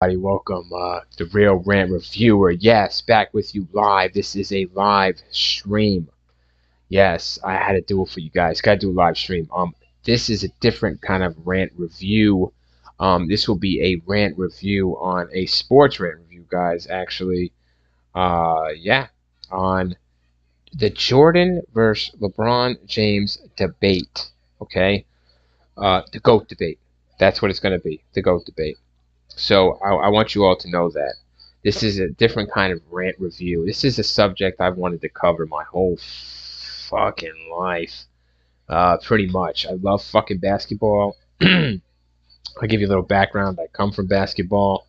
Everybody, welcome, the Real Rant Reviewer. Yes, back with you live. This is a live stream. Yes, I had to do it for you guys. Gotta do a live stream. This is a different kind of rant review. This will be a rant review on a sports rant review, guys. Actually, yeah, on the Jordan versus LeBron James debate. Okay, the GOAT debate. That's what it's gonna be. The GOAT debate. So I want you all to know that this is a different kind of rant review. This is a subject I've wanted to cover my whole fucking life, pretty much. I love fucking basketball. I'll give you a little background. I come from basketball.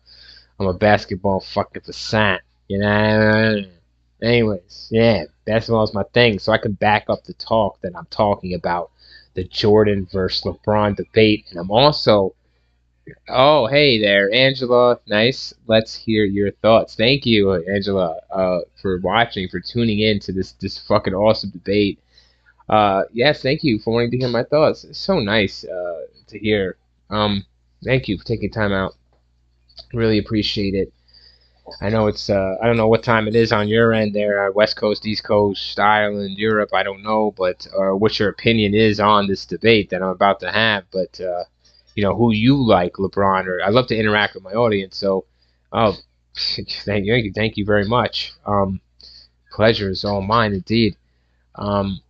I'm a basketball fucking percent, you know? Anyways, yeah, basketball is my thing. So I can back up the talk that I'm talking about the Jordan versus LeBron debate. And I'm also Oh, hey there, Angela. Nice. Let's hear your thoughts. Thank you, Angela, for watching, for tuning in to this fucking awesome debate. Yes, thank you for wanting to hear my thoughts. It's so nice to hear. Thank you for taking time out. Really appreciate it. I know I don't know what time it is on your end there, West Coast, East Coast, Ireland, Europe. I don't know, but what your opinion is on this debate that I'm about to have. But who you like, LeBron, or I love to interact with my audience. So, oh, thank you very much. Pleasure is all mine indeed. Um,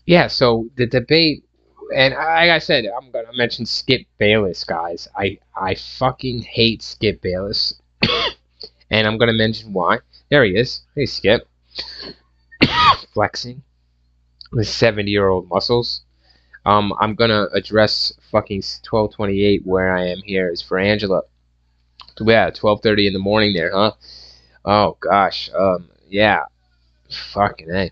yeah. So the debate, and like I said, I'm gonna mention Skip Bayless, guys. I fucking hate Skip Bayless, and I'm gonna mention why. There he is. Hey, Skip, flexing with 70-year-old muscles. I'm gonna address fucking 12:28 where I am here is for Angela. Yeah, 12:30 in the morning there, huh? Oh gosh. Yeah. Fucking A.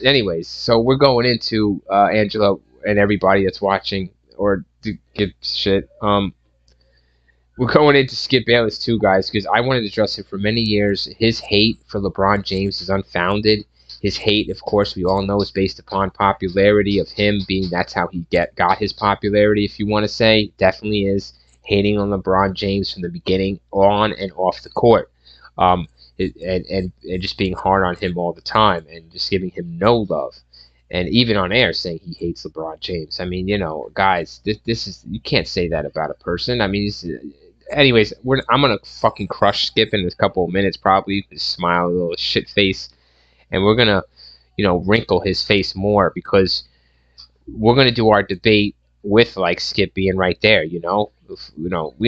Anyways, so we're going into Angela and everybody that's watching or to give shit. We're going into Skip Bayless too, guys, because I wanted to address him for many years. His hate for LeBron James is unfounded. His hate, of course, we all know is based upon popularity of him being that's how he got his popularity, if you want to say. Definitely is hating on LeBron James from the beginning, on and off the court. Um, and just being hard on him all the time and just giving him no love. And even on air saying he hates LeBron James. I mean, guys, this is, you can't say that about a person. I mean, anyways, I'm gonna fucking crush Skip in a couple of minutes, probably. Just smile, a little shit face, and we're gonna, wrinkle his face more because we're gonna do our debate with like Skip being right there. We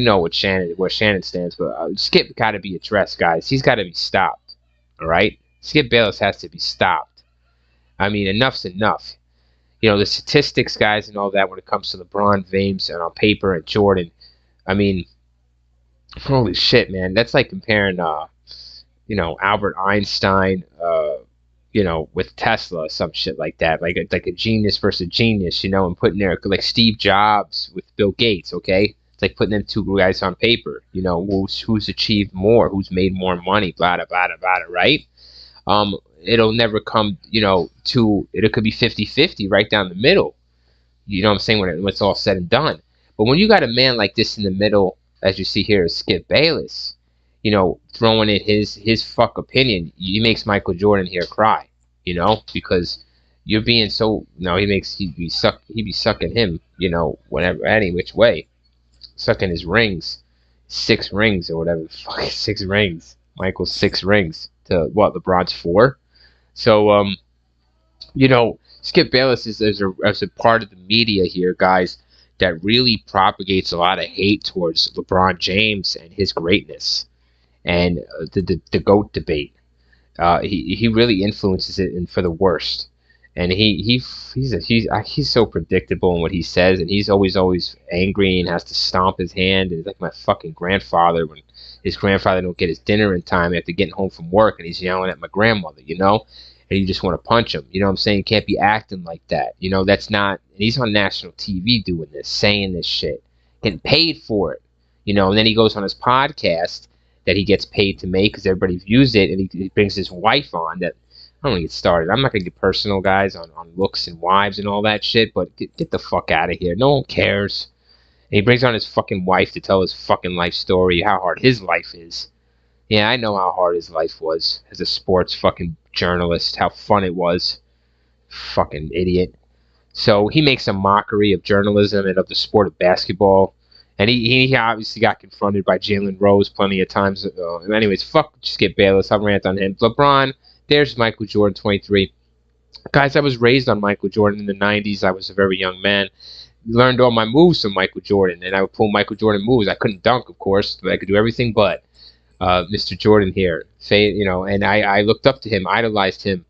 know where Shannon stands, but Skip got to be addressed, guys. He's got to be stopped. All right, Skip Bayless has to be stopped. I mean, enough's enough. The statistics, guys, and all that when it comes to LeBron James and on paper and Jordan. I mean, holy shit, man. That's like comparing, Albert Einstein, with Tesla or some shit like that. Like a genius versus a genius, and putting there like Steve Jobs with Bill Gates, okay? It's like putting them two guys on paper, who's achieved more, who's made more money, blah, blah, blah, blah, right? It'll never come, it could be 50-50 right down the middle. You know what I'm saying? When it's all said and done. But when you got a man like this in the middle, as you see here, Skip Bayless, throwing in his fuck opinion, he makes Michael Jordan here cry, because you're being so, no, he be sucking him, whatever, any which way, sucking his rings, 6 rings or whatever, fuck, 6 rings, Michael's 6 rings to what, LeBron's 4. So Skip Bayless is as a part of the media here, guys, that really propagates a lot of hate towards LeBron James and his greatness and the GOAT debate. He really influences it and for the worst. And he's so predictable in what he says, and he's always angry and has to stomp his hand. And it's like my fucking grandfather when his grandfather don't get his dinner in time after getting home from work, and he's yelling at my grandmother, and you just want to punch him. You know what I'm saying? You can't be acting like that. That's not. And he's on national TV doing this, saying this shit, getting paid for it. And then he goes on his podcast that he gets paid to make because everybody views it, and he brings his wife on that. I don't want to get started. I'm not going to get personal, guys, on looks and wives and all that shit, but get the fuck out of here. No one cares. And he brings on his fucking wife to tell his fucking life story, how hard his life is. Yeah, I know how hard his life was as a sports fucking journalist, how fun it was. Fucking idiot. So he makes a mockery of journalism and of the sport of basketball. And he obviously got confronted by Jalen Rose plenty of times. Anyways, fuck Skip Bayless. I'll rant on him. LeBron, there's Michael Jordan, 23. Guys, I was raised on Michael Jordan in the 90s. I was a very young man. Learned all my moves from Michael Jordan, and I would pull Michael Jordan moves. I couldn't dunk, of course, but I could do everything but Mr. Jordan here. And I looked up to him, idolized him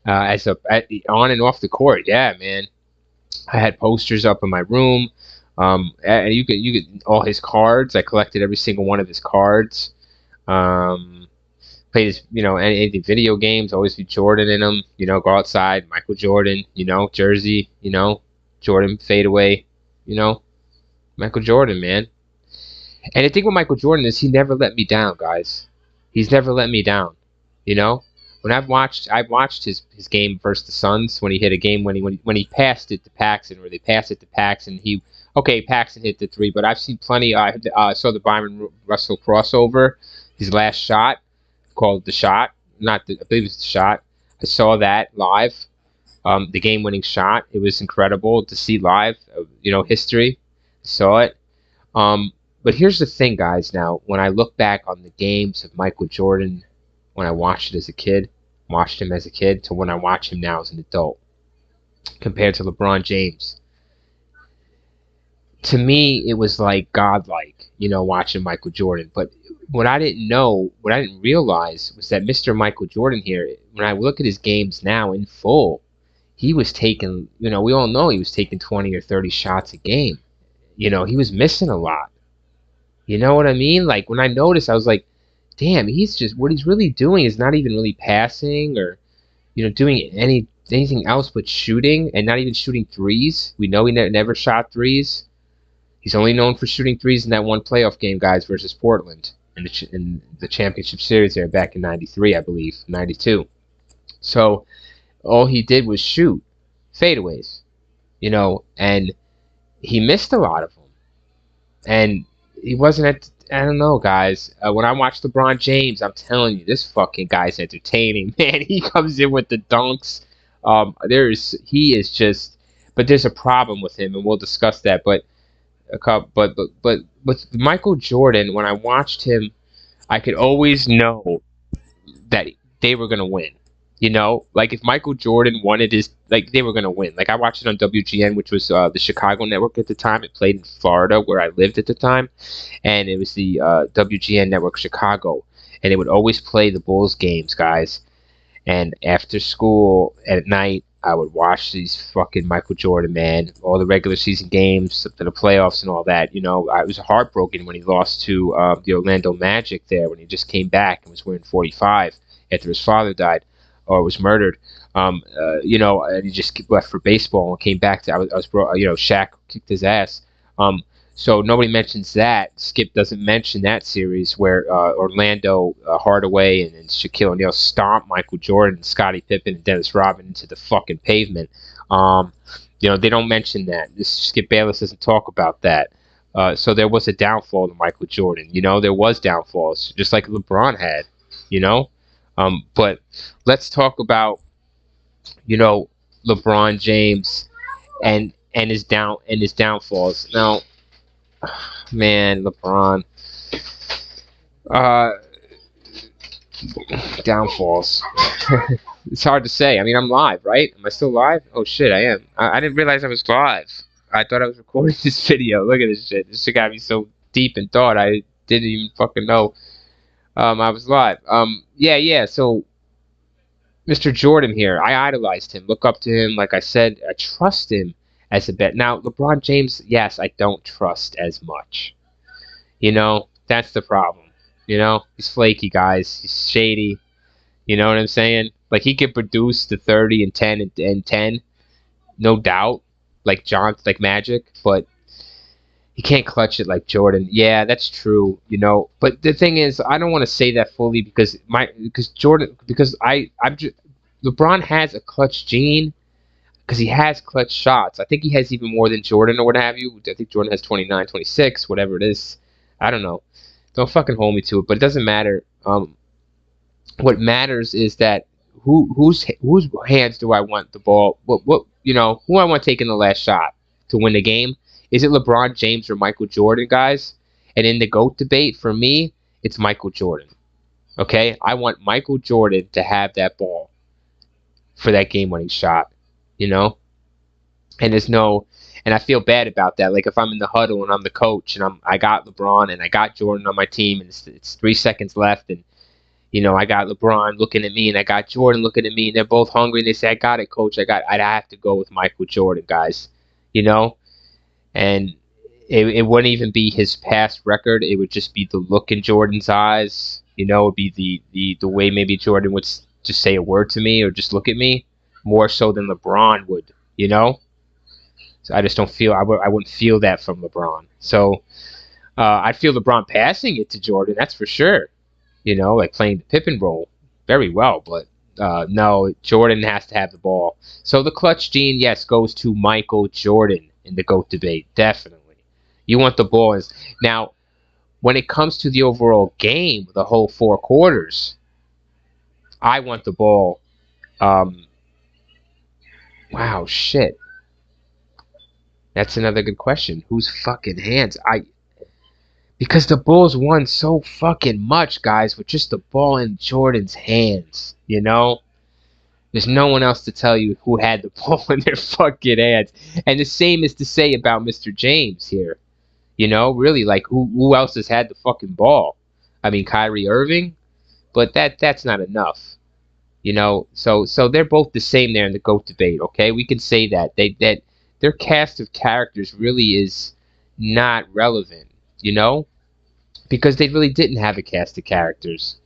on and off the court. Yeah, man. I had posters up in my room. And you could all his cards. I collected every single one of his cards. Played his, any video games. Always be Jordan in them. Go outside, Michael Jordan. Jersey. Jordan fadeaway. Michael Jordan, man. And the thing with Michael Jordan is he never let me down, guys. He's never let me down. When I've watched his game versus the Suns when he hit a game when he passed it to Paxson, or they passed it to Paxson. Paxson hit the three, but I've seen plenty. I saw the Byron Russell crossover, his last shot, called the shot. Not the, I believe it's the shot. I saw that live. The game-winning shot. It was incredible to see live. History. Saw it. But here's the thing, guys. Now, when I look back on the games of Michael Jordan, when I watched him as a kid, to when I watch him now as an adult, compared to LeBron James, to me, it was like godlike, watching Michael Jordan. But what I didn't realize was that Mr. Michael Jordan here, when I look at his games now in full, he was taking, we all know he was taking 20 or 30 shots a game. He was missing a lot. You know what I mean? Like, when I noticed, I was like, damn, what he's really doing is not even really passing or, doing anything else but shooting, and not even shooting threes. We know he never shot threes. He's only known for shooting threes in that one playoff game, guys, versus Portland in the championship series there back in 93, I believe, 92. So all he did was shoot fadeaways, and he missed a lot of them. And he wasn't I don't know, guys. When I watch LeBron James, I'm telling you, this fucking guy's entertaining, man. He comes in with the dunks. He is just, but there's a problem with him, and we'll discuss that. But with Michael Jordan, when I watched him, I could always know that they were gonna win. Like if Michael Jordan wanted they were gonna win. Like I watched it on WGN, which was the Chicago network at the time. It played in Florida, where I lived at the time, and it was the WGN network Chicago, and it would always play the Bulls games, guys. And after school at night, I would watch these fucking Michael Jordan, man, all the regular season games, the playoffs, and all that. I was heartbroken when he lost to the Orlando Magic there, when he just came back and was wearing 45 after his father died or was murdered. And he just left for baseball and came back to. I was Shaq kicked his ass. So nobody mentions that. Skip doesn't mention that series where Orlando Hardaway and Shaquille O'Neal stomped Michael Jordan, Scottie Pippen, and Dennis Rodman into the fucking pavement. They don't mention that. Skip Bayless doesn't talk about that. So there was a downfall to Michael Jordan. There was downfalls, just like LeBron had. But let's talk about LeBron James and his downfalls. Now, man, LeBron downfalls. It's hard to say. I mean, I'm live, right? Am I still live? Oh shit, I am. I didn't realize I was live. I thought I was recording this video. Look at this shit. This shit got me so deep in thought. I didn't even fucking know I was live. Yeah. So, Mr. Jordan here, I idolized him, look up to him. Like I said, I trust him as a bet. Now, LeBron James, yes, I don't trust as much. That's the problem. He's flaky, guys. He's shady. You know what I'm saying? Like, he could produce the 30 and 10 and 10, no doubt, like Magic, but he can't clutch it like Jordan. Yeah, that's true, But the thing is, I don't want to say that fully because LeBron has a clutch gene. because he has clutch shots. I think he has even more than Jordan or what have you. I think Jordan has 29, 26, whatever it is. I don't know. Don't fucking hold me to it, but it doesn't matter. What matters is that whose hands do I want the ball? What who I want taking the last shot to win the game? Is it LeBron James or Michael Jordan, guys? And in the GOAT debate, for me, it's Michael Jordan. Okay, I want Michael Jordan to have that ball for that game-winning shot. You know, and and I feel bad about that. Like if I'm in the huddle and I'm the coach and I got LeBron and I got Jordan on my team and it's 3 seconds left and I got LeBron looking at me and I got Jordan looking at me and they're both hungry and they say, I got it, coach. I'd have to go with Michael Jordan, guys. And it wouldn't even be his past record. It would just be the look in Jordan's eyes. It would be the way maybe Jordan would just say a word to me or just look at me more so than LeBron would. So I just don't feel I wouldn't feel that from LeBron. So I'd feel LeBron passing it to Jordan, that's for sure. Like playing the Pippen role very well. But no, Jordan has to have the ball. So the clutch gene, yes, goes to Michael Jordan in the GOAT debate, definitely. You want the ball. Now, when it comes to the overall game, the whole 4 quarters, I want the ball. Wow, shit. That's another good question. Whose fucking hands? Because the Bulls won so fucking much, guys, with just the ball in Jordan's hands. There's no one else to tell you who had the ball in their fucking hands. And the same is to say about Mr. James here. Really, like who else has had the fucking ball? I mean, Kyrie Irving, but that's not enough. So they're both the same there in the GOAT debate. Okay, we can say that their cast of characters really is not relevant. Because they really didn't have a cast of characters.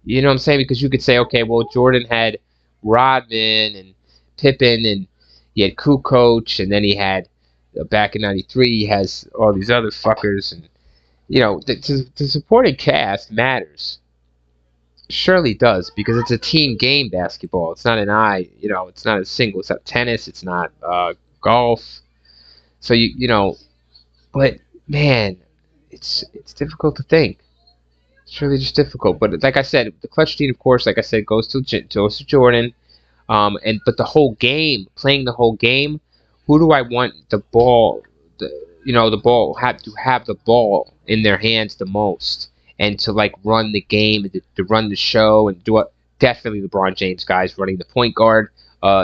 You know what I'm saying? Because you could say, okay, well, Jordan had Rodman and Pippen, and he had Kukoc, and then he had, back in '93, he has all these other fuckers. And, the supporting cast matters. Surely does, because it's a team game, basketball. It's not it's not a single. It's not tennis. It's not golf. So, but, man, it's difficult to think. It's really just difficult. But like I said, the clutch gene, of course, like I said, goes to Jordan. But the whole game, playing the whole game, who do I want the ball? The ball have to have the ball in their hands the most, and to like run the game, to run the show, and do it. Definitely LeBron James, guys, running the point guard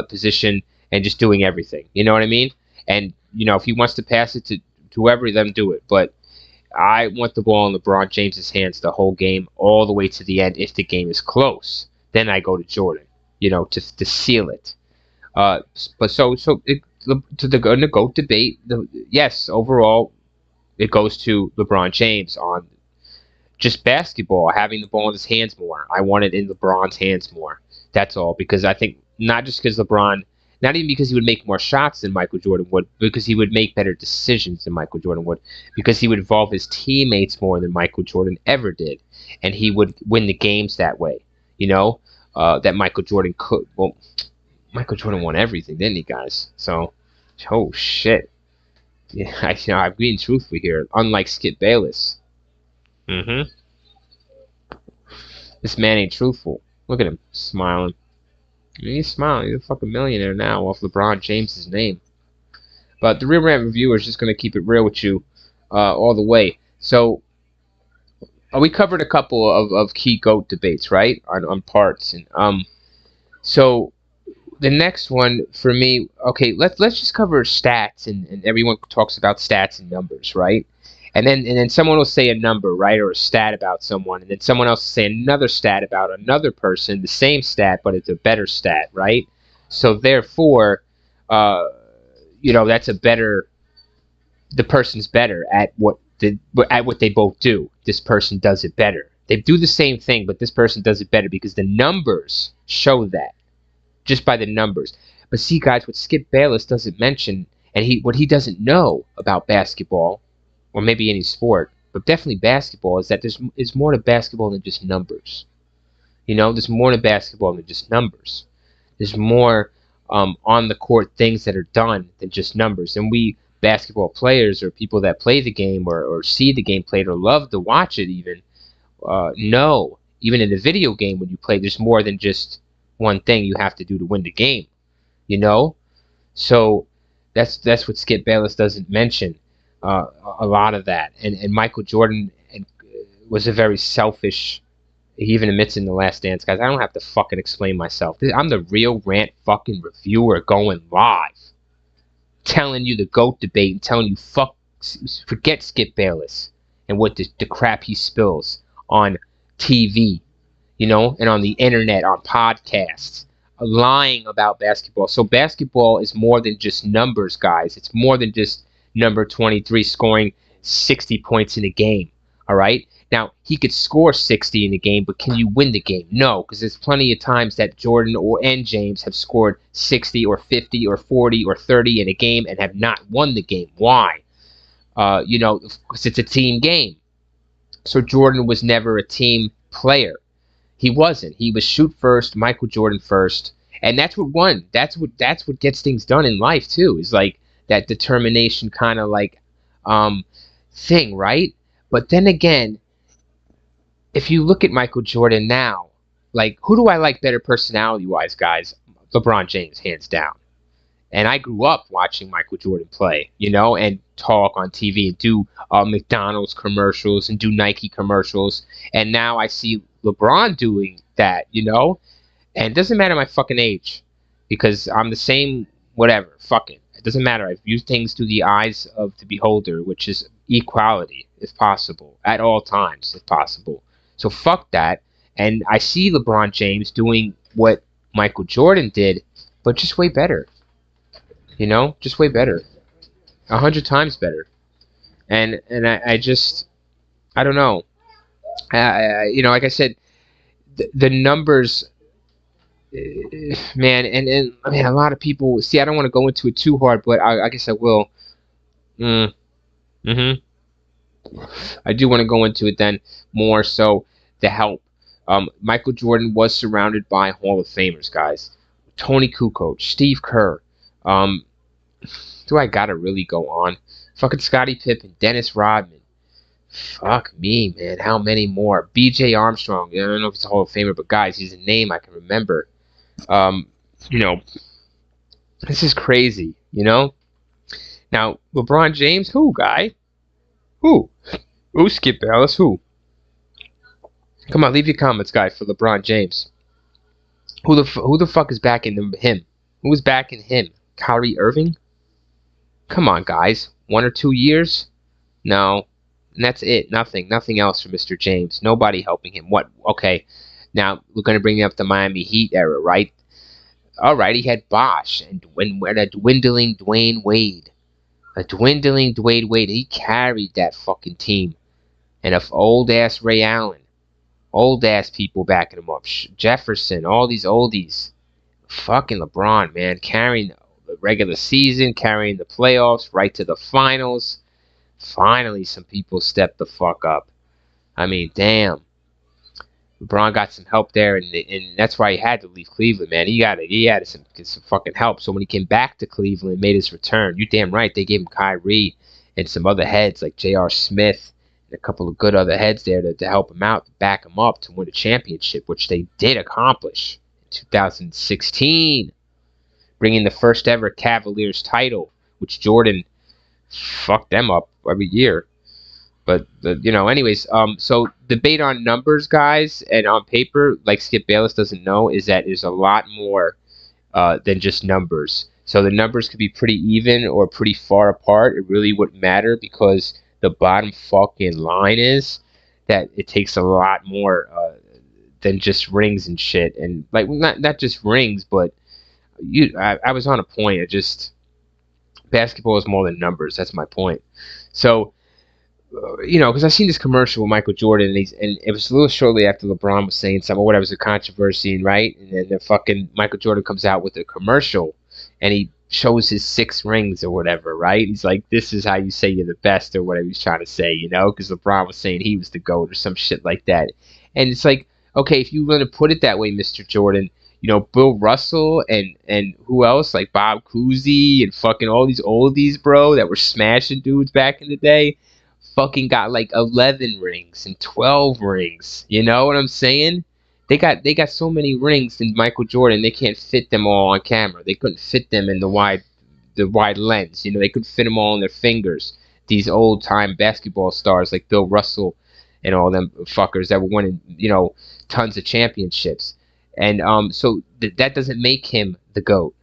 position and just doing everything. You know what I mean? And if he wants to pass it to whoever, let him do it. But I want the ball in LeBron James's hands the whole game, all the way to the end. If the game is close, then I go to Jordan, to seal it. But so to the GOAT debate, yes, overall, it goes to LeBron James on just basketball, having the ball in his hands more. I want it in LeBron's hands more. That's all, because I think not just because LeBron. Not even because he would make more shots than Michael Jordan would, because he would make better decisions than Michael Jordan would, because he would involve his teammates more than Michael Jordan ever did, and he would win the games that way. That Michael Jordan could. Well, Michael Jordan won everything, didn't he, guys? So, oh shit. Yeah, I'm being truthful here. Unlike Skip Bayless. This man ain't truthful. Look at him smiling. He's smiling. He's a fucking millionaire now off LeBron James's name. But the Real Rant Reviewer is just going to keep it real with you all the way. So, we covered a couple of key GOAT debates, right? On parts. And so, the next one for me, okay, let's just cover stats. And everyone talks about stats and numbers, right? And then someone will say a number, right, or a stat about someone, and then someone else will say another stat about another person, the same stat, but it's a better stat, right? So therefore, that's a better. The person's better at what they both do. This person does it better. They do the same thing, but this person does it better because the numbers show that, just by the numbers. But see, guys, what Skip Bayless doesn't mention, and what he doesn't know about basketball, or maybe any sport, but definitely basketball, is that there's more to basketball than just numbers. There's more to basketball than just numbers. There's more on the court things that are done than just numbers. And we basketball players or people that play the game or see the game played or love to watch it even know, even in a video game when you play, there's more than just one thing you have to do to win the game, you know? So that's what Skip Bayless doesn't mention, a lot of that. And Michael Jordan was a very selfish. He even admits in The Last Dance, guys. I don't have to fucking explain myself. I'm the real Rant fucking reviewer going live, telling you the GOAT debate and telling you forget Skip Bayless and what the crap he spills on TV, and on the internet, on podcasts, lying about basketball. So basketball is more than just numbers, guys. It's more than just number 23 scoring 60 points in a game, all right? Now, he could score 60 in a game, but can you win the game? No, because there's plenty of times that Jordan and James have scored 60 or 50 or 40 or 30 in a game and have not won the game. Why? Because it's a team game. So Jordan was never a team player. He wasn't. He was shoot first, Michael Jordan first, and that's what won. That's what gets things done in life too. Is like that determination kind of like thing, right? But then again, if you look at Michael Jordan now, like who do I like better personality-wise, guys? LeBron James, hands down. And I grew up watching Michael Jordan play, and talk on TV and do McDonald's commercials and do Nike commercials. And now I see LeBron doing that, And it doesn't matter my fucking age because I'm the same, whatever, fuck it. It doesn't matter. I view things through the eyes of the beholder, which is equality, if possible, at all times, if possible. So fuck that. And I see LeBron James doing what Michael Jordan did, but just way better. Just way better, 100 times better, and I just I don't know, like I said, the numbers, man, and I mean a lot of people see. I don't want to go into it too hard, but I guess I will. I do want to go into it then more so the help. Michael Jordan was surrounded by Hall of Famers, guys. Tony Kukoc, Steve Kerr. Do I gotta really go on? Fucking Scottie Pippen, Dennis Rodman. Fuck me, man. How many more? B.J. Armstrong. I don't know if it's a Hall of Famer, but guys, he's a name I can remember. This is crazy, Now, LeBron James, who, guy? Who? Who, Skip Bayless? Who? Come on, leave your comments, guys, for LeBron James. Who the fuck is backing him? Who is backing him? Kyrie Irving? Come on, guys. 1 or 2 years? No. And that's it. Nothing else for Mr. James. Nobody helping him. What? Okay. Now, we're going to bring up the Miami Heat era, right? All right, he had Bosh and a dwindling Dwayne Wade. A dwindling Dwayne Wade. He carried that fucking team. And of old-ass Ray Allen. Old-ass people backing him up. Jefferson, all these oldies. Fucking LeBron, man. Carrying the regular season, carrying the playoffs right to the finals. Finally, some people stepped the fuck up. I mean, damn. LeBron got some help there, and that's why he had to leave Cleveland, man. He had some fucking help. So when he came back to Cleveland and made his return, you damn right, they gave him Kyrie and some other heads like J.R. Smith and a couple of good other heads there to help him out, to back him up to win a championship, which they did accomplish in 2016. Bringing the first ever Cavaliers title, which Jordan fucked them up every year. But, anyways, so debate on numbers, guys, and on paper, like Skip Bayless doesn't know, is that there's a lot more than just numbers. So the numbers could be pretty even or pretty far apart. It really wouldn't matter because the bottom fucking line is that it takes a lot more than just rings and shit. And, like, not just rings, but I was on a point. Basketball is more than numbers. That's my point. So, because I seen this commercial with Michael Jordan, and it was a little shortly after LeBron was saying something, or whatever, it was a controversy, right? And then the fucking Michael Jordan comes out with a commercial, and he shows his 6 rings or whatever, right? He's like, this is how you say you're the best, or whatever he's trying to say, because LeBron was saying he was the GOAT or some shit like that. And it's like, okay, if you want to put it that way, Mr. Jordan, Bill Russell and who else, like Bob Cousy and fucking all these oldies, bro, that were smashing dudes back in the day, fucking got like 11 rings and 12 rings. You know what I'm saying? They got so many rings than Michael Jordan. They can't fit them all on camera. They couldn't fit them in the wide lens. They couldn't fit them all on their fingers. These old time basketball stars like Bill Russell and all them fuckers that were winning, tons of championships. And so that doesn't make him the GOAT.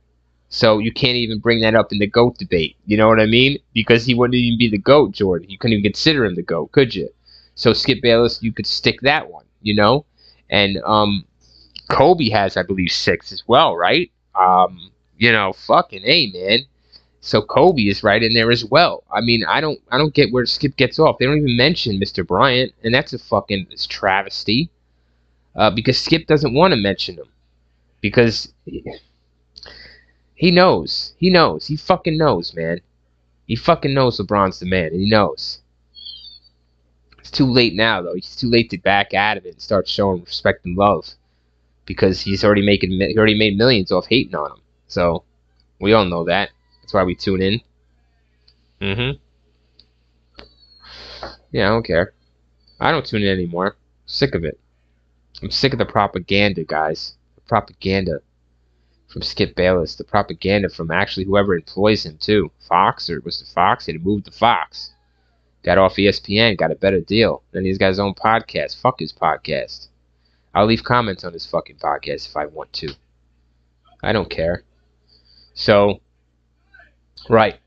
So you can't even bring that up in the GOAT debate. You know what I mean? Because he wouldn't even be the GOAT, Jordan. You couldn't even consider him the GOAT, could you? So Skip Bayless, you could stick that one. And Kobe has, I believe, 6 as well, right? Fucking A, man. So Kobe is right in there as well. I mean, I don't get where Skip gets off. They don't even mention Mr. Bryant, and that's a fucking travesty. Because Skip doesn't want to mention him. Because he knows. He knows. He fucking knows, man. He fucking knows LeBron's the man, and he knows. It's too late now, though. It's too late to back out of it and start showing respect and love. Because he already made millions off hating on him. So, we all know that. That's why we tune in. Yeah, I don't care. I don't tune in anymore. Sick of it. I'm sick of the propaganda, guys. The propaganda from Skip Bayless. The propaganda from actually whoever employs him, too. Fox, or was it Fox? He moved to Fox. Got off ESPN, got a better deal. Then he's got his own podcast. Fuck his podcast. I'll leave comments on his fucking podcast if I want to. I don't care. So, right.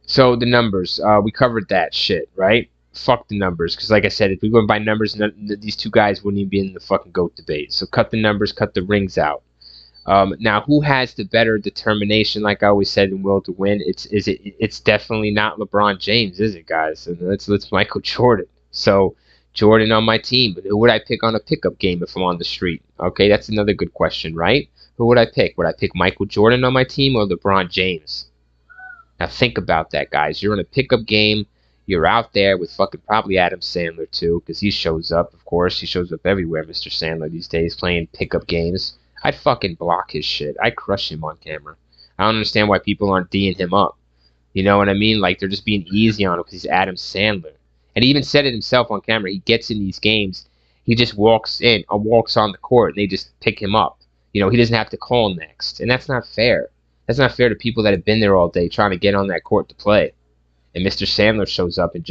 So, the numbers. We covered that shit, right? Fuck the numbers, because like I said, if we go by numbers, these two guys wouldn't even be in the fucking GOAT debate. So cut the numbers, cut the rings out. Now, who has the better determination, like I always said, and will to win? It's definitely not LeBron James, is it, guys? And it's Michael Jordan. So Jordan on my team. But who would I pick on a pickup game if I'm on the street? Okay, that's another good question, right? Who would I pick? Would I pick Michael Jordan on my team or LeBron James? Now think about that, guys. You're in a pickup game. You're out there with fucking probably Adam Sandler, too, because he shows up, of course. He shows up everywhere, Mr. Sandler, these days, playing pickup games. I'd fucking block his shit. I'd crush him on camera. I don't understand why people aren't D'ing him up. You know what I mean? Like, they're just being easy on him because he's Adam Sandler. And he even said it himself on camera. He gets in these games. He just walks in or walks on the court, and they just pick him up. He doesn't have to call next. And that's not fair. That's not fair to people that have been there all day trying to get on that court to play. And Mr. Sandler shows up and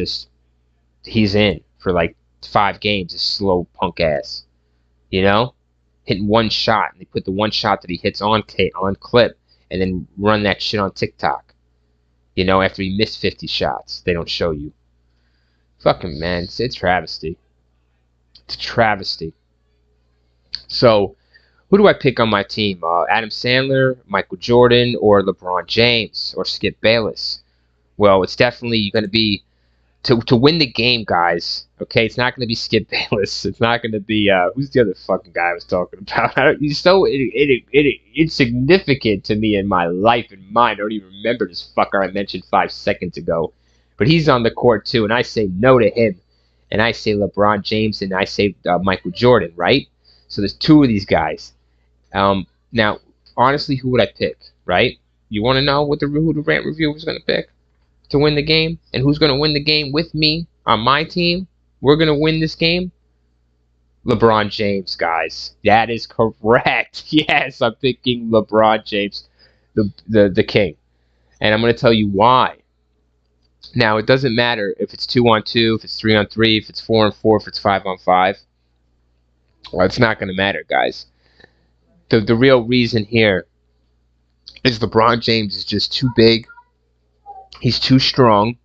he's in for like 5 games, a slow punk ass. Hitting one shot. And they put the one shot that he hits on clip and then run that shit on TikTok. After he missed 50 shots. They don't show you. Fucking man, it's a travesty. It's a travesty. So, who do I pick on my team? Adam Sandler, Michael Jordan, or LeBron James, or Skip Bayless? Well, it's definitely going to be to win the game, guys. Okay, it's not going to be Skip Bayless. It's not going to be who's the other fucking guy I was talking about? He's so insignificant to me in my life and mind. I don't even remember this fucker I mentioned 5 seconds ago. But he's on the court too, and I say no to him. And I say LeBron James, and I say Michael Jordan, right? So there's 2 of these guys. Now, honestly, who would I pick, right? You want to know who the Rant reviewer was going to pick to win the game? And who's going to win the game with me on my team? We're going to win this game? LeBron James, guys. That is correct. Yes, I'm picking LeBron James, the king. And I'm going to tell you why. Now, it doesn't matter if it's 2-on-2, if it's 3-on-3, if it's 4-on-4, if it's 5-on-5. Well, it's not going to matter, guys. The real reason here is LeBron James is just too big. He's too strong.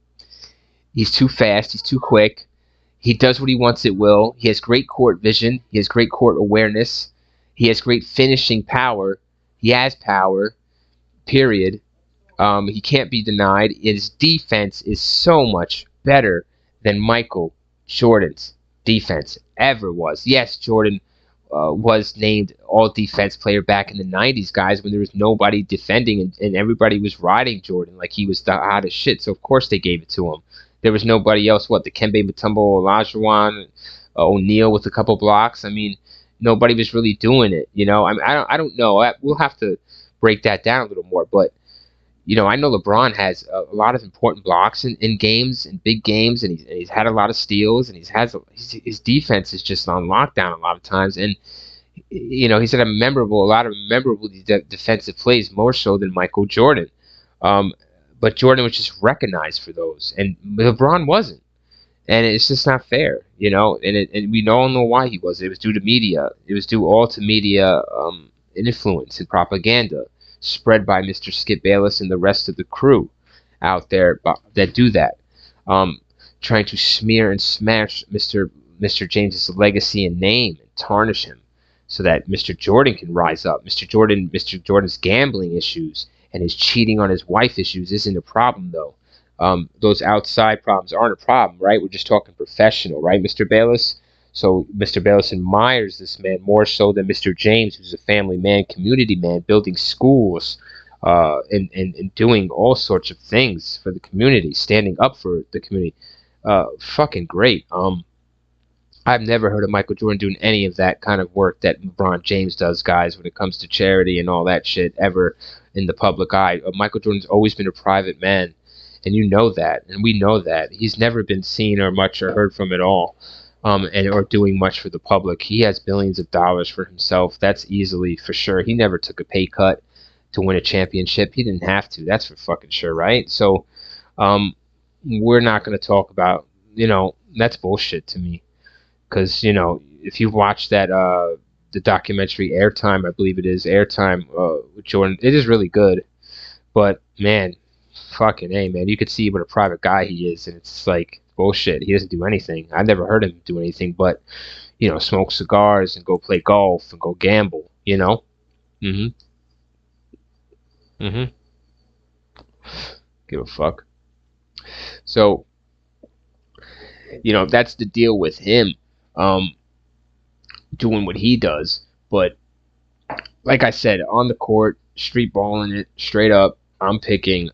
He's too fast. He's too quick. He does what he wants at will. He has great court vision. He has great court awareness. He has great finishing power. He has power, period. He can't be denied. His defense is so much better than Michael Jordan's defense ever was. Yes, Jordan was named all-defense player back in the 90s, guys, when there was nobody defending and everybody was riding Jordan like he was the hottest shit. So, of course, they gave it to him. There was nobody else. What, the Dikembe Mutombo, Olajuwon, O'Neal with a couple blocks? I mean, nobody was really doing it. I mean, I don't know. We'll have to break that down a little more. But I know LeBron has a lot of important blocks in games, in big games, and he's had a lot of steals, and his defense is just on lockdown a lot of times. And he's had a lot of memorable defensive plays, more so than Michael Jordan. Um, but Jordan was just recognized for those, and LeBron wasn't. And it's just not fair, and we all know why he was. It was due to media. It was due all to media influence and propaganda spread by Mr. Skip Bayless and the rest of the crew out there that do that, um, trying to smear and smash Mr. James's legacy and name and tarnish him, so that Mr. Jordan can rise up. Mr. Jordan's gambling issues and his cheating on his wife issues isn't a problem though. Those outside problems aren't a problem, right? We're just talking professional, right, Mr. Bayless? So Mr. Bayless admires this man more so than Mr. James, who's a family man, community man, building schools, and doing all sorts of things for the community, standing up for the community. Fucking great. I've never heard of Michael Jordan doing any of that kind of work that LeBron James does, guys, when it comes to charity and all that shit ever in the public eye. Michael Jordan's always been a private man, and you know that, and we know that. He's never been seen or much or heard from at all, or doing much for the public. He has billions of dollars for himself. That's easily for sure. He never took a pay cut to win a championship. He didn't have to. That's for fucking sure, right? So, we're not going to talk about, that's bullshit to me. Because, if you've watched that, the documentary Airtime, I believe it is, Airtime with Jordan, it is really good. But, man, fucking A, man, you could see what a private guy he is, and it's like bullshit. He doesn't do anything. I've never heard him do anything but, smoke cigars and go play golf and go gamble, Mm-hmm. Mm-hmm. Give a fuck. So, that's the deal with him. Doing what he does, but like I said, on the court, street balling it straight up, I'm picking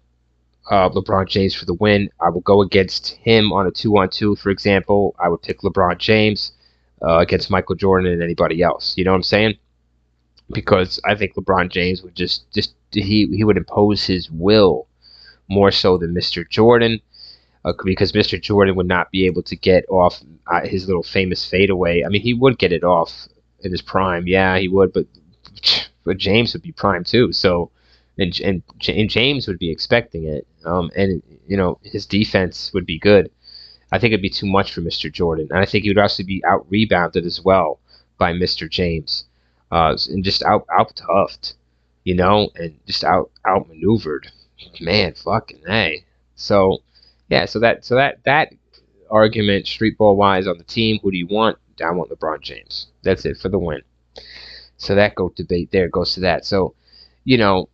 LeBron James for the win. I will go against him on a 2-on-2, for example. I would pick LeBron James against Michael Jordan and anybody else. You know what I'm saying? Because I think LeBron James would just he would impose his will more so than Mr. Jordan. Because Mr. Jordan would not be able to get off his little famous fadeaway. I mean, he would get it off in his prime. Yeah, he would, but James would be prime too. So, and James would be expecting it. And his defense would be good. I think it'd be too much for Mr. Jordan, and I think he would also be out rebounded as well by Mr. James, and just out toughed, and just out maneuvered. Man, fucking A. So. Yeah, so that argument, streetball wise, on the team, who do you want? I want LeBron James. That's it for the win. So that GOAT debate there goes to that. So, we're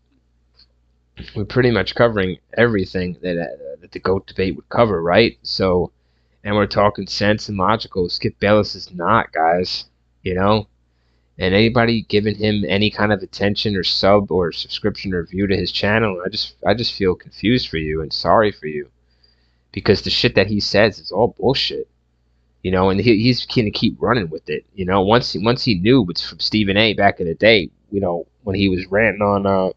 pretty much covering everything that the GOAT debate would cover, right? So, and we're talking sense and logical. Skip Bayless is not, guys. And anybody giving him any kind of attention or sub or subscription or view to his channel, I just feel confused for you and sorry for you. Because the shit that he says is all bullshit, and he's gonna keep running with it, Once he knew it's from Stephen A. back in the day, when he was ranting on,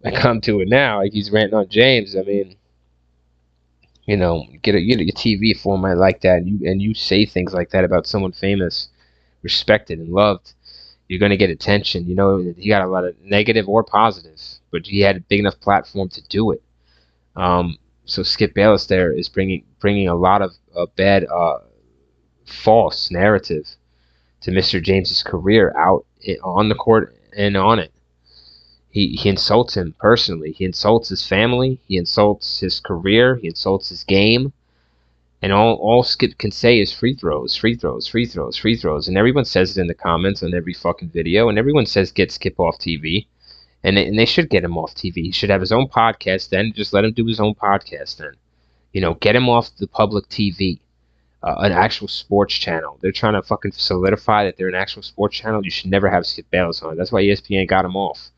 I come to it now, like he's ranting on James. I mean, get a TV format like that, and you say things like that about someone famous, respected and loved, you're gonna get attention. He got a lot of negative or positive, but he had a big enough platform to do it. So Skip Bayless there is bringing a lot of bad, false narrative to Mr. James's career out on the court and on it. He insults him personally. He insults his family. He insults his career. He insults his game. And all Skip can say is free throws, free throws, free throws, free throws. And everyone says it in the comments on every fucking video. And everyone says get Skip off TV. And they should get him off TV. He should have his own podcast then. Just let him do his own podcast then. Get him off the public TV. An actual sports channel. They're trying to fucking solidify that they're an actual sports channel. You should never have Skip Bayless on. That's why ESPN got him off.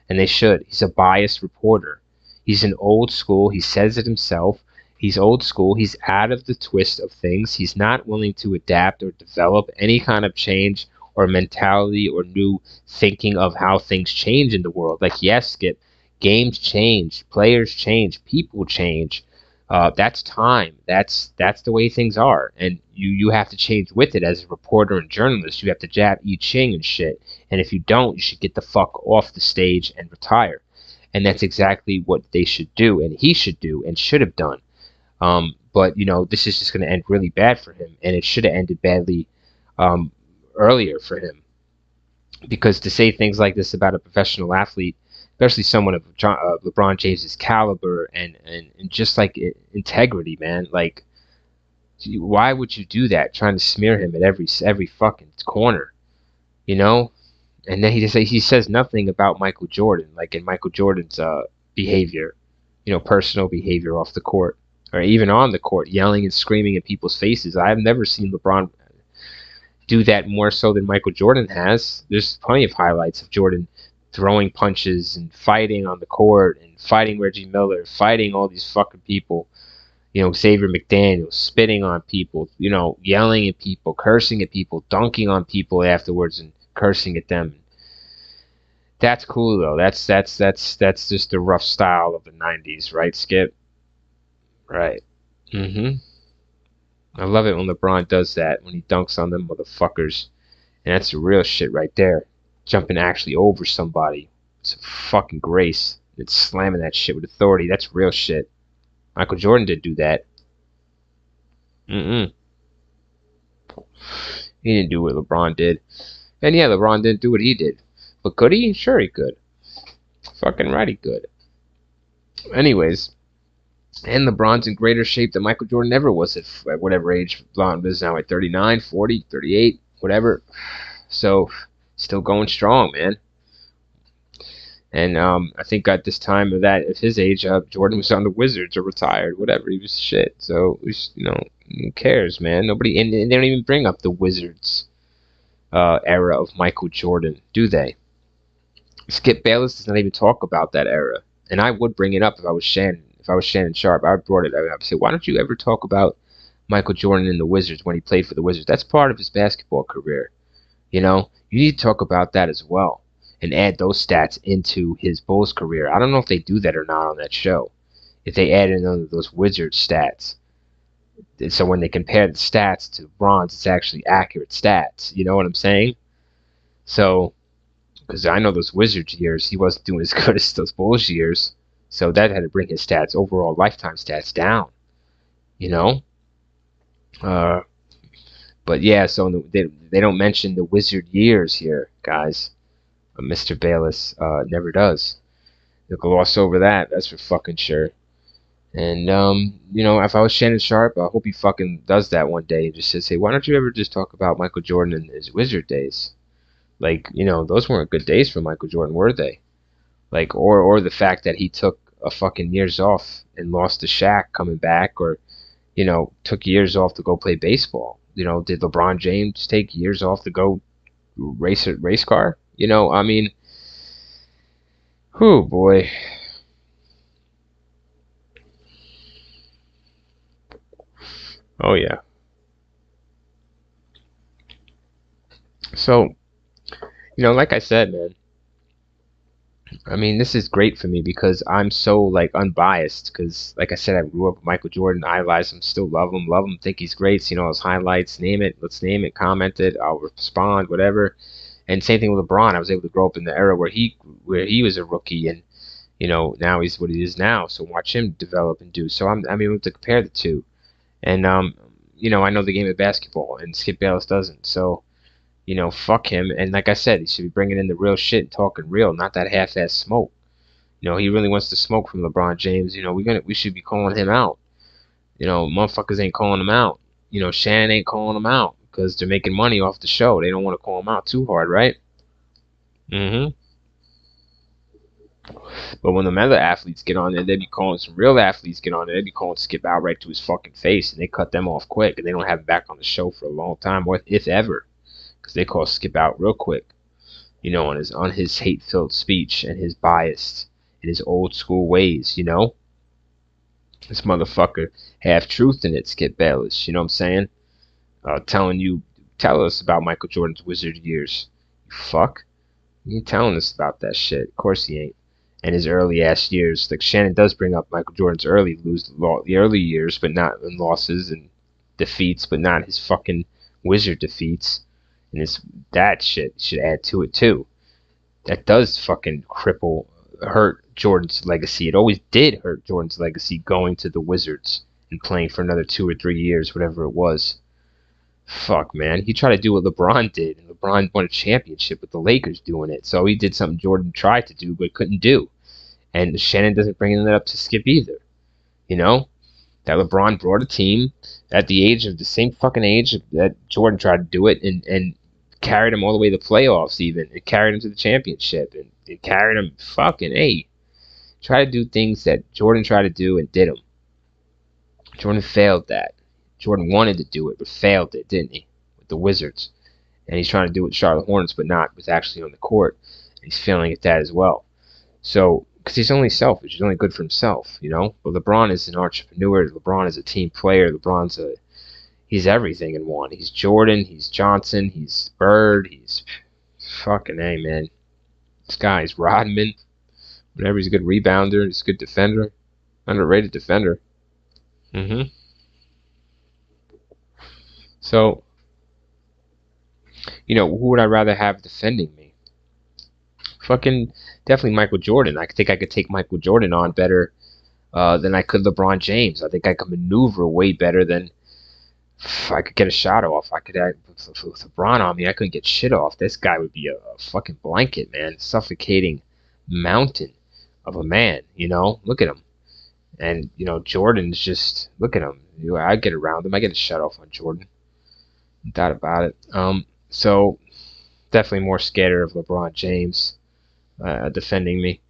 And they should. He's a biased reporter. He's an old school. He says it himself. He's old school. He's out of the twist of things. He's not willing to adapt or develop any kind of change or mentality or new thinking of how things change in the world. Like, yes, Skip, games change, players change, people change. That's time. That's the way things are, and you have to change with it as a reporter and journalist. You have to jab I Ching and shit. And if you don't, you should get the fuck off the stage and retire. And that's exactly what they should do, and he should do, and should have done. But this is just going to end really bad for him, and it should have ended badly um, earlier for him. Because to say things like this about a professional athlete, especially someone of LeBron James's caliber and just like integrity, man, like why would you do that? Trying to smear him at every fucking corner, you know? And then he says nothing about Michael Jordan, like in Michael Jordan's behavior, personal behavior off the court or even on the court, yelling and screaming in people's faces. I've never seen LeBron do that more so than Michael Jordan has. There's plenty of highlights of Jordan throwing punches and fighting on the court and fighting Reggie Miller, fighting all these fucking people. Xavier McDaniel, spitting on people, yelling at people, cursing at people, dunking on people afterwards and cursing at them. That's cool though. That's just the rough style of the '90s, right, Skip? Right. Mm-hmm. I love it when LeBron does that, when he dunks on them motherfuckers. And that's the real shit right there. Jumping actually over somebody. It's a fucking grace. It's slamming that shit with authority. That's real shit. Michael Jordan did do that. Mm-mm. He didn't do what LeBron did. And yeah, LeBron didn't do what he did. But could he? Sure he could. Fucking right he could. Anyways. And LeBron's in greater shape than Michael Jordan ever was at whatever age LeBron is now, at 39, 40, 38, whatever. So, still going strong, man. And I think at this time at his age, Jordan was on the Wizards or retired, whatever. He was shit. So, who cares, man? Nobody, and they don't even bring up the Wizards era of Michael Jordan, do they? Skip Bayless does not even talk about that era. And I would bring it up if I was Shannon. If I was Shannon Sharp, I would brought it up. I would say, why don't you ever talk about Michael Jordan and the Wizards when he played for the Wizards? That's part of his basketball career. You need to talk about that as well and add those stats into his Bulls career. I don't know if they do that or not on that show. If they add in those Wizards stats. So when they compare the stats to Bronze, it's actually accurate stats. You know what I'm saying? So, because I know those Wizards years, he wasn't doing as good as those Bulls years. So that had to bring his stats, overall lifetime stats, down. But yeah, so they don't mention the Wizard years here, guys. Mr. Bayless never does. They'll gloss over that. That's for fucking sure. And if I was Shannon Sharp, I hope he fucking does that one day and just says, hey, why don't you ever just talk about Michael Jordan and his Wizard days? Like, those weren't good days for Michael Jordan, were they? Like, or the fact that he took a fucking years off and lost to Shaq coming back, or took years off to go play baseball. Did LeBron James take years off to go race car? I mean, whew, boy. Oh yeah. So, like I said, man, I mean, this is great for me because I'm so like unbiased. Because, like I said, I grew up with Michael Jordan, idolize him, still love him, think he's great. See, his highlights, name it, let's name it, comment it, I'll respond, whatever. And same thing with LeBron. I was able to grow up in the era where he was a rookie, and now he's what he is now. So watch him develop and do. So I'm able to compare the two, and I know the game of basketball, and Skip Bayless doesn't. So. Fuck him. And like I said, he should be bringing in the real shit and talking real, not that half-ass smoke. He really wants to smoke from LeBron James. We should be calling him out. Motherfuckers ain't calling him out. Shannon ain't calling him out because they're making money off the show. They don't want to call him out too hard, right? Mm-hmm. But when the other athletes get on there, they be calling some real athletes get on there. They be calling Skip out right to his fucking face, and they cut them off quick, and they don't have him back on the show for a long time, or if ever. Because they call Skip out real quick, on his hate-filled speech and his bias and his old school ways, This motherfucker have truth in it, Skip Bayless, you know what I'm saying? Telling you Tell us about Michael Jordan's Wizard years. You fuck. He ain't telling us about that shit. Of course he ain't. And his early ass years. Like Shannon does bring up Michael Jordan's the early years, but not in losses and defeats, but not his fucking Wizard defeats. And his that shit should add to it too. That does fucking hurt Jordan's legacy. It always did hurt Jordan's legacy going to the Wizards and playing for another 2 or 3 years, whatever it was. Fuck, man. He tried to do what LeBron did, and LeBron won a championship with the Lakers doing it. So he did something Jordan tried to do but couldn't do. And Shannon doesn't bring that up to Skip either. You know? That LeBron brought a team at the same fucking age that Jordan tried to do it and carried him all the way to the playoffs even. It carried him to the championship. And it carried him fucking, hey, try to do things that Jordan tried to do and did them. Jordan failed that. Jordan wanted to do it, but failed it, didn't he? With the Wizards. And he's trying to do it with Charlotte Hornets, but not with actually on the court. And he's failing at that as well. So, because he's only selfish. He's only good for himself, you know? But LeBron is an entrepreneur. LeBron is a team player. He's everything in one. He's Jordan. He's Johnson. He's Bird. He's fucking A, man. This guy's Rodman. Whenever he's a good rebounder. He's a good defender. Underrated defender. So, you know, who would I rather have defending me? Fucking definitely Michael Jordan. I think I could take Michael Jordan on better than I could LeBron James. I think I could maneuver way better than I could get a shot off. I could have with LeBron on me. I couldn't get shit off. This guy would be a fucking blanket, man, suffocating mountain of a man. You know, look at him. And you know, Jordan's just look at him. I get around him. I get a shut off on Jordan. No doubt about it. So definitely more scared of LeBron James defending me.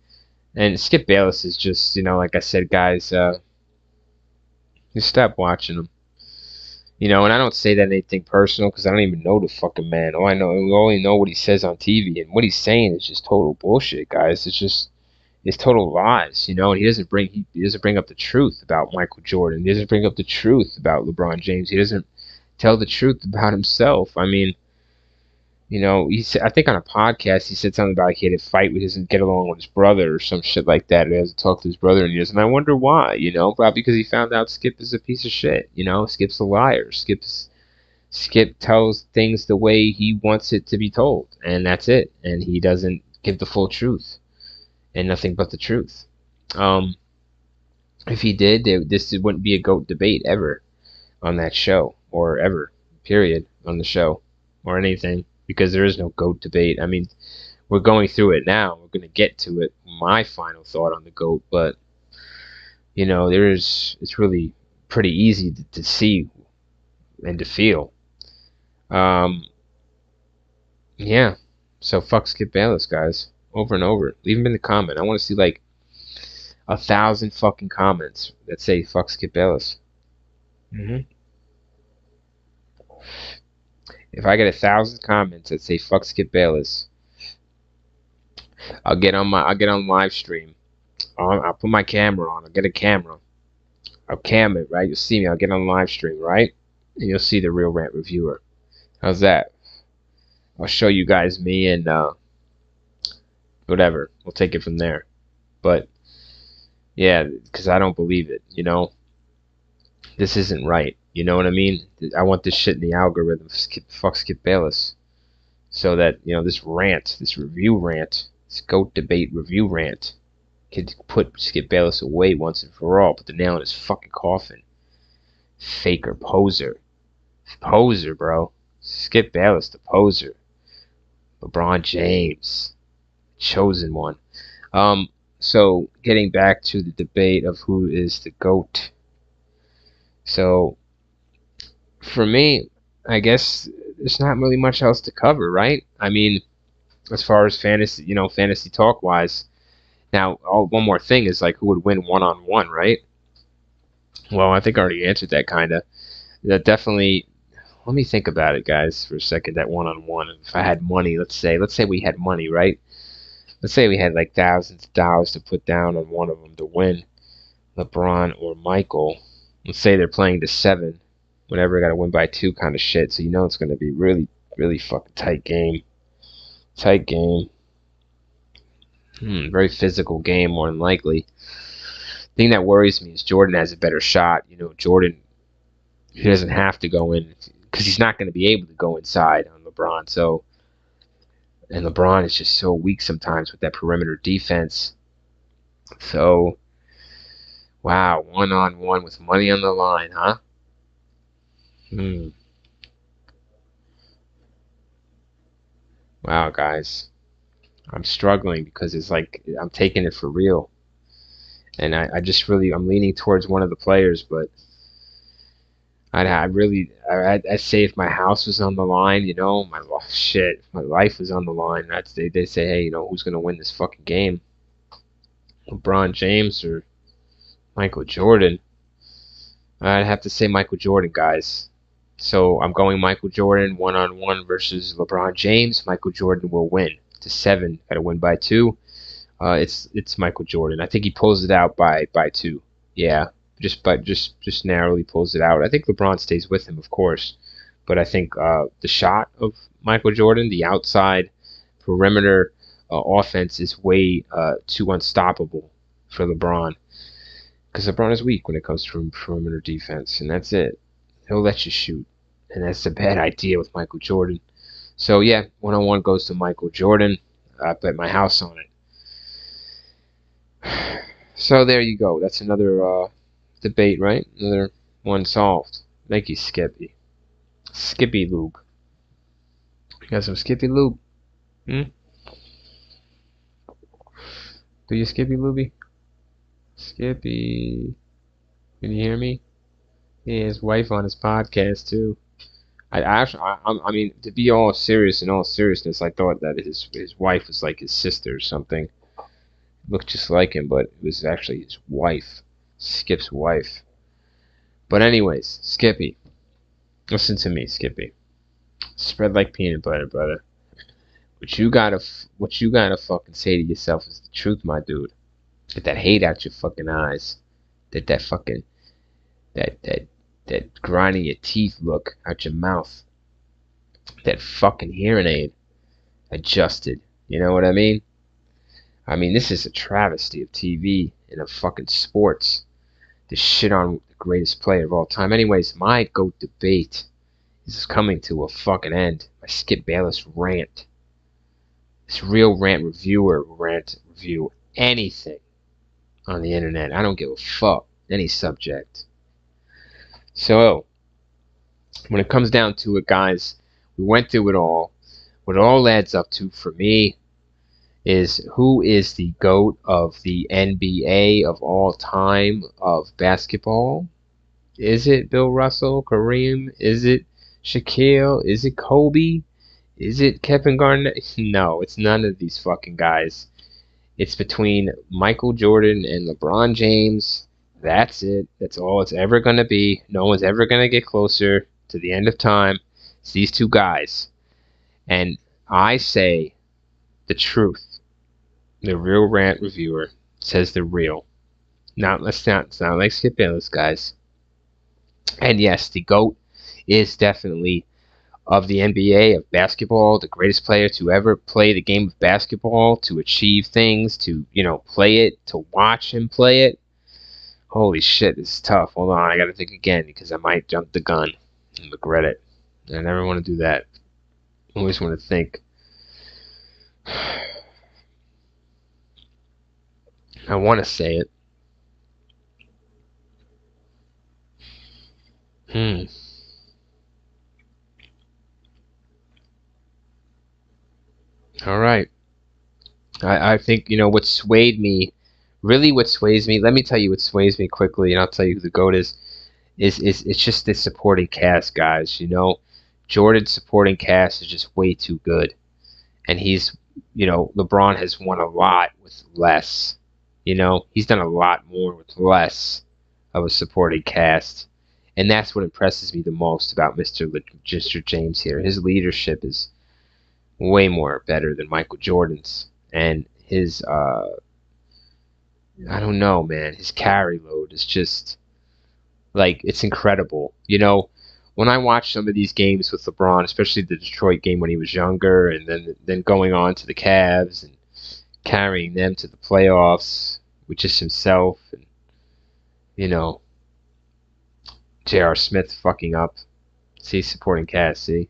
And Skip Bayless is just, you know, like I said, guys, just stop watching him. You know, and I don't say that anything personal because I don't even know the fucking man. We only know what he says on TV, and what he's saying is just total bullshit, guys. It's total lies, you know. And he doesn't bring up the truth about Michael Jordan. He doesn't bring up the truth about LeBron James. He doesn't tell the truth about himself. I mean, you know, I think on a podcast he said something about he had a fight he doesn't get along with his brother or some shit like that. He hasn't talked to his brother in years, and I wonder why. You know, probably because he found out Skip is a piece of shit. You know, Skip's a liar. Skip tells things the way he wants it to be told, and that's it. And he doesn't give the full truth and nothing but the truth. If he did, this wouldn't be a GOAT debate ever on that show, or ever, period, on the show, or anything, because there is no GOAT debate. I mean, we're going through it now. We're going to get to it. My final thought on the GOAT, but, you know, it's really pretty easy to see and to feel. Yeah. So fuck Skip Bayless, guys. Over and over. Leave him in the comment. I want to see like 1,000 fucking comments that say fuck Skip Bayless. If I get 1,000 comments that say fuck Skip Bayless, I'll get on live stream. I'll put my camera on. I'll get a camera. I'll cam it, right? You'll see me. I'll get on live stream, right? And you'll see the real Rant reviewer. How's that? I'll show you guys me and whatever. We'll take it from there. But yeah, because I don't believe it. You know, this isn't right. You know what I mean? I want this shit in the algorithm. Fuck Skip Bayless. So that, you know, this review rant, this GOAT debate review rant, could put Skip Bayless away once and for all. Put the nail in his fucking coffin. Faker, poser. Poser, bro. Skip Bayless, the poser. LeBron James. Chosen one. So, getting back to the debate of who is the GOAT. So, for me, I guess there's not really much else to cover, right? I mean, as far as fantasy talk wise. Now, one more thing is like who would win one-on-one, right? Well, I think I already answered that kind of. That definitely. Let me think about it, guys, for a second. That one-on-one. If I had money, let's say we had money, right? Let's say we had like thousands of dollars to put down on one of them to win, LeBron or Michael. Let's say they're playing to 7. whenever I got to win by two kind of shit. So you know it's going to be really, really fucking tight game. Tight game. Very physical game, more than likely. Thing that worries me is Jordan has a better shot. You know, Jordan, he doesn't have to go in because he's not going to be able to go inside on LeBron. So, and LeBron is just so weak sometimes with that perimeter defense. So, wow, 1-on-1 with money on the line, huh? Wow, guys, I'm struggling because it's like I'm taking it for real, and I just really I'm leaning towards one of the players, but I'd say if my house was on the line, you know, shit, my life was on the line. They say, hey, you know, who's gonna win this fucking game? LeBron James or Michael Jordan? I'd have to say Michael Jordan, guys. So I'm going Michael Jordan 1-on-1 versus LeBron James. Michael Jordan will win to 7. Got to win by 2. It's Michael Jordan. I think he pulls it out by 2. Yeah, just narrowly pulls it out. I think LeBron stays with him, of course, but I think the shot of Michael Jordan, the outside perimeter offense, is way too unstoppable for LeBron because LeBron is weak when it comes to perimeter defense, and that's it. He'll let you shoot, and that's a bad idea with Michael Jordan. So yeah, 1-on-1 goes to Michael Jordan. I bet my house on it. So there you go. That's another debate, right? Another one solved. Thank you, Skippy. Skippy Lube. You got some Skippy Lube? Hmm? Do you Skippy Lubey? Skippy. Can you hear me? He has his wife on his podcast too. I mean, to be all serious, in all seriousness, I thought that his wife was like his sister or something. Looked just like him, but it was actually his wife, Skip's wife. But anyways, Skippy, listen to me, Skippy. Spread like peanut butter, brother. What you gotta fucking say to yourself is the truth, my dude. Get that hate out your fucking eyes. That fucking that grinding your teeth look out your mouth. That fucking hearing aid adjusted. You know what I mean? I mean, this is a travesty of TV and of fucking sports. To shit on the greatest player of all time. Anyways, my GOAT debate is coming to a fucking end. My Skip Bayless rant. This real rant reviewer rant review anything on the internet. I don't give a fuck. Any subject. So, when it comes down to it, guys, we went through it all. What it all adds up to for me is who is the GOAT of the NBA of all time of basketball? Is it Bill Russell, Kareem? Is it Shaquille? Is it Kobe? Is it Kevin Garnett? No, it's none of these fucking guys. It's between Michael Jordan and LeBron James. That's it. That's all it's ever going to be. No one's ever going to get closer to the end of time. It's these two guys. And I say the truth. The real rant reviewer says the real. It's not like Skip Bayless, guys. And yes, the GOAT is definitely of the NBA, of basketball, the greatest player to ever play the game of basketball, to achieve things, to, you know, play it, to watch him play it. Holy shit, this is tough. Hold on, I gotta think again because I might jump the gun and regret it. I never want to do that. I always want to think. I want to say it. All right. I think, you know, what swayed me, really what sways me, let me tell you what sways me quickly, and I'll tell you who the GOAT is it's just the supporting cast, guys. You know, Jordan's supporting cast is just way too good. And he's, you know, LeBron has won a lot with less. You know, he's done a lot more with less of a supporting cast. And that's what impresses me the most about Mr. James here. His leadership is way more better than Michael Jordan's. And his, I don't know, man, his carry load is just, like, it's incredible. You know, when I watch some of these games with LeBron, especially the Detroit game when he was younger, and then going on to the Cavs and carrying them to the playoffs with just himself, and you know, J.R. Smith fucking up. See, supporting cast. See,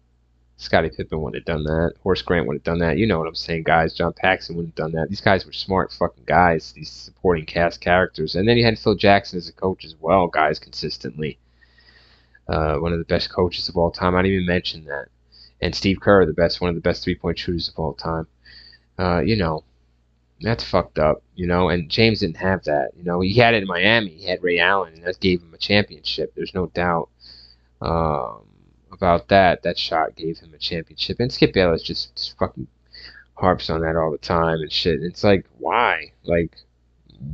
Scottie Pippen wouldn't have done that. Horace Grant wouldn't have done that. You know what I'm saying, guys. John Paxson wouldn't have done that. These guys were smart fucking guys. These supporting cast characters, and then you had Phil Jackson as a coach as well, guys, consistently. One of the best coaches of all time. I didn't even mention that. And Steve Kerr, one of the best three-point shooters of all time. You know, that's fucked up. You know, and James didn't have that. You know, he had it in Miami. He had Ray Allen, and that gave him a championship. There's no doubt about that. That shot gave him a championship. And Skip Bayless just fucking harps on that all the time and shit. And it's like, why? Like,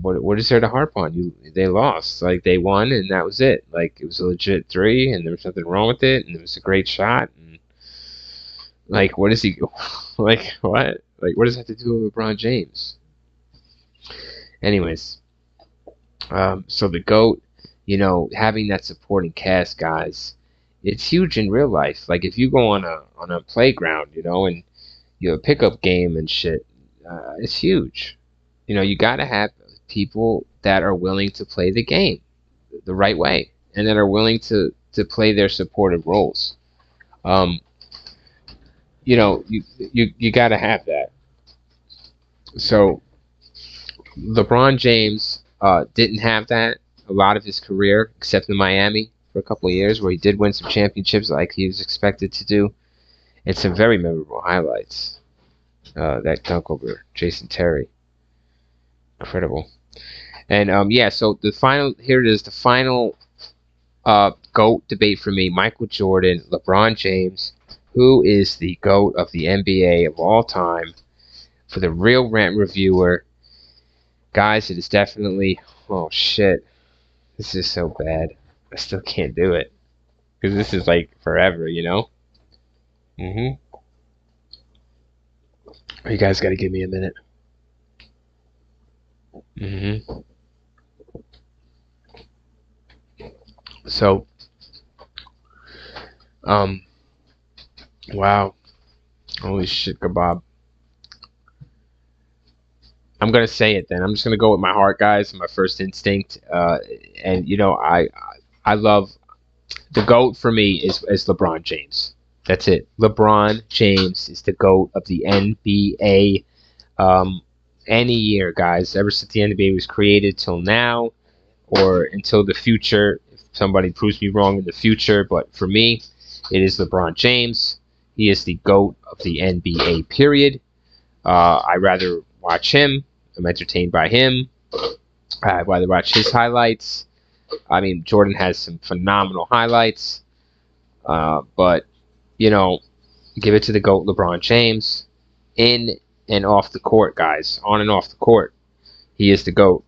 what is there to harp on? They lost. Like, they won, and that was it. Like, it was a legit three, and there was nothing wrong with it, and it was a great shot. And like, what is he? Like, what? Like, what does that have to do with LeBron James? Anyways, so the GOAT, you know, having that supporting cast, guys, it's huge in real life. Like, if you go on a playground, you know, and you have a pickup game and shit, it's huge. You know, you gotta have people that are willing to play the game the right way and that are willing to play their supportive roles. You know, you gotta have that. So LeBron James didn't have that a lot of his career, except in Miami for a couple of years, where he did win some championships like he was expected to do, and some very memorable highlights. That dunk over Jason Terry, incredible. And yeah, so here it is, the final GOAT debate for me: Michael Jordan, LeBron James. Who is the GOAT of the NBA of all time? For the real Rant reviewer, guys, it is definitely. Oh shit, this is so bad. I still can't do it because this is like forever, you know. You guys got to give me a minute. So, wow, holy shit, kebab. I'm gonna say it then. I'm just gonna go with my heart, guys, my first instinct. And you know, I love the GOAT for me is LeBron James. That's it. LeBron James is the GOAT of the NBA. Any year, guys, ever since the NBA was created till now, or until the future. If somebody proves me wrong in the future, but for me, it is LeBron James. He is the GOAT of the NBA. Period. I rather watch him. I'm entertained by him. I'd rather watch his highlights. I mean, Jordan has some phenomenal highlights. But, you know, give it to the GOAT, LeBron James. In and off the court, guys. On and off the court. He is the GOAT.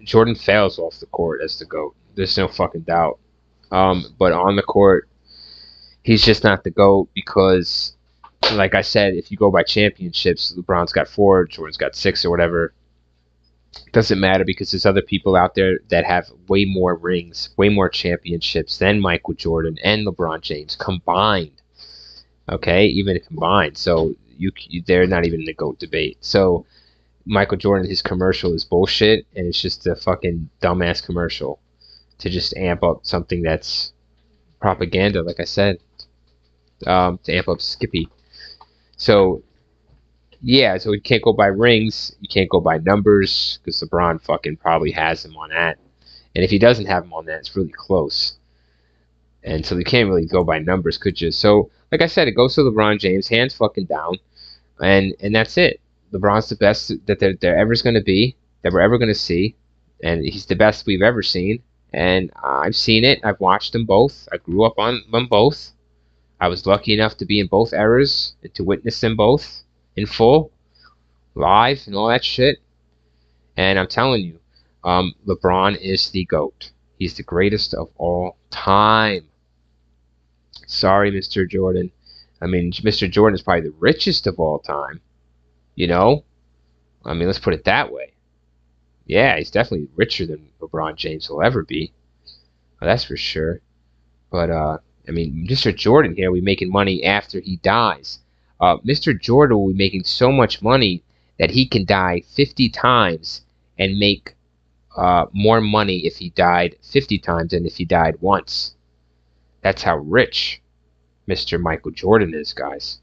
Jordan fails off the court as the GOAT. There's no fucking doubt. But on the court, he's just not the GOAT because, like I said, if you go by championships, LeBron's got 4, Jordan's got 6 or whatever. It doesn't matter because there's other people out there that have way more rings, way more championships than Michael Jordan and LeBron James combined. Okay, even combined. So they're not even in the GOAT debate. So Michael Jordan, his commercial is bullshit, and it's just a fucking dumbass commercial to just amp up something that's propaganda, like I said, to amp up Skippy. So, yeah, so you can't go by rings, you can't go by numbers, because LeBron fucking probably has him on that. And if he doesn't have him on that, it's really close. And so you can't really go by numbers, could you? So, like I said, it goes to LeBron James, hands fucking down, and that's it. LeBron's the best that there ever's going to be, that we're ever going to see, and he's the best we've ever seen. And I've seen it. I've watched them both. I grew up on them both. I was lucky enough to be in both eras and to witness them both in full, live, and all that shit. And I'm telling you, LeBron is the GOAT. He's the greatest of all time. Sorry, Mr. Jordan. I mean, Mr. Jordan is probably the richest of all time. You know? I mean, let's put it that way. Yeah, he's definitely richer than LeBron James will ever be. Well, that's for sure. But I mean, Mr. Jordan here, we making money after he dies. Mr. Jordan will be making so much money that he can die 50 times and make more money if he died 50 times than if he died once. That's how rich Mr. Michael Jordan is, guys.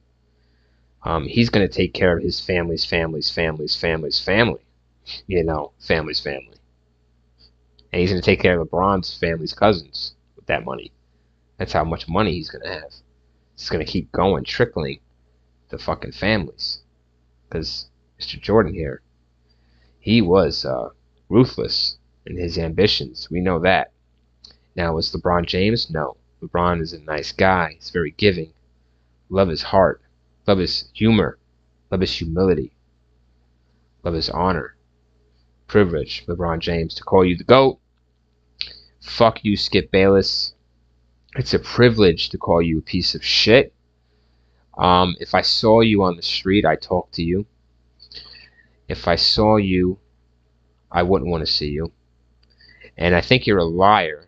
He's going to take care of his family's family. You know, family's family. And he's going to take care of LeBron's family's cousins with that money. That's how much money he's going to have. It's going to keep going, trickling the fucking families. Because Mr. Jordan here, he was ruthless in his ambitions. We know that. Now, was LeBron James? No. LeBron is a nice guy. He's very giving. Love his heart. Love his humor. Love his humility. Love his honor. Privilege, LeBron James, to call you the GOAT. Fuck you, Skip Bayless. It's a privilege to call you a piece of shit. If I saw you on the street, I'd talk to you. If I saw you, I wouldn't want to see you. And I think you're a liar.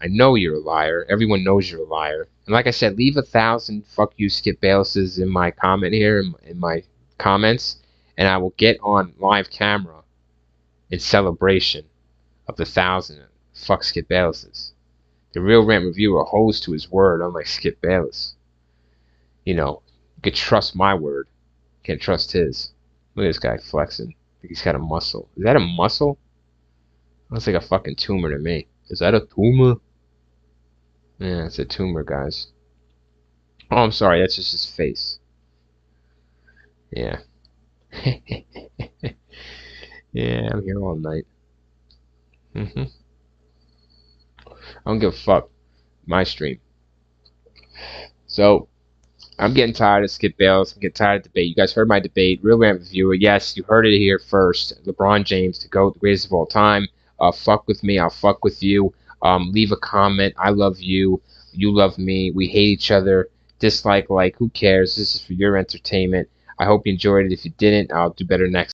I know you're a liar. Everyone knows you're a liar. And like I said, leave 1,000 fuck you Skip Baylesses in my comment here, in my comments, and I will get on live camera in celebration of the 1,000 fuck Skip Baylesses. The real Rant reviewer holds to his word, unlike Skip Bayless. You know, you could trust my word. Can't trust his. Look at this guy flexing. I think he's got a muscle. Is that a muscle? Looks like a fucking tumor to me. Is that a tumor? Yeah, it's a tumor, guys. Oh, I'm sorry. That's just his face. Yeah. Yeah, I'm here all night. I don't give a fuck. My stream. So, I'm getting tired of Skip Bayless. I'm getting tired of debate. You guys heard my debate. Real Rant Reviewer. Yes, you heard it here first. LeBron James to GOAT, the greatest of all time. Fuck with me. I'll fuck with you. Leave a comment. I love you. You love me. We hate each other. Dislike, like, who cares? This is for your entertainment. I hope you enjoyed it. If you didn't, I'll do better next